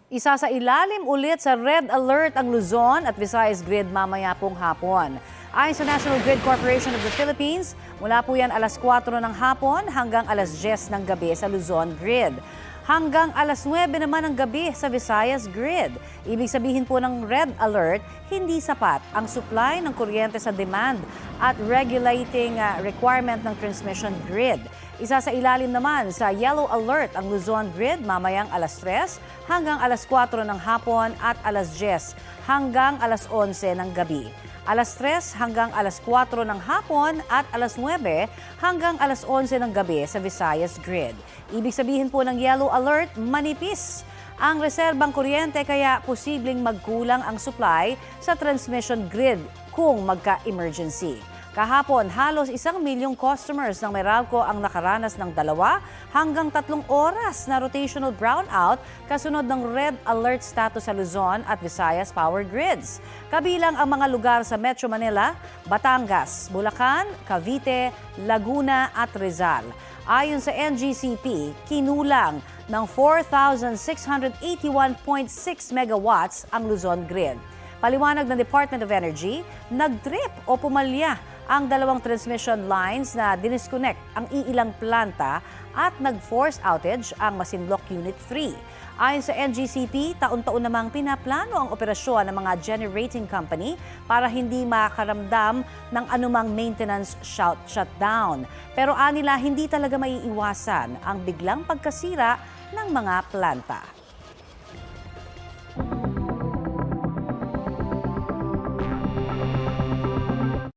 Isa sa ilalim ulit sa red alert ang Luzon at Visayas Grid mamaya pong hapon. Ayon sa National Grid Corporation of the Philippines, mula po yan alas 4 ng hapon hanggang alas 10 ng gabi sa Luzon Grid. Hanggang alas 9 naman ng gabi sa Visayas Grid. Ibig sabihin po ng red alert, hindi sapat ang supply ng kuryente sa demand at regulating requirement ng transmission grid. Isa sa ilalim naman sa yellow alert ang Luzon Grid mamayang alas 3 hanggang alas 4 ng hapon at alas 10 hanggang alas 11 ng gabi. Alas 3 hanggang alas 4 ng hapon at alas 9 hanggang alas 11 ng gabi sa Visayas Grid. Ibig sabihin po ng yellow alert, manipis ang reserbang kuryente kaya posibleng magkulang ang supply sa transmission grid kung magka-emergency. Kahapon, halos 1 milyong customers ng Meralco ang nakaranas ng 2 hanggang 3 oras na rotational brownout kasunod ng red alert status sa Luzon at Visayas power grids. Kabilang ang mga lugar sa Metro Manila, Batangas, Bulacan, Cavite, Laguna at Rizal. Ayon sa NGCP, kinulang ng 4,681.6 megawatts ang Luzon Grid. Paliwanag ng Department of Energy, nag-trip o pumalya ang 2 transmission lines na dinisconnect ang iilang planta at nag-force outage ang Masinloc Unit 3. Ayon sa NGCP, taon-taon namang pinaplano ang operasyon ng mga generating company para hindi makaramdam ng anumang maintenance shutdown. Pero anila hindi talaga maiiwasan ang biglang pagkasira ng mga planta.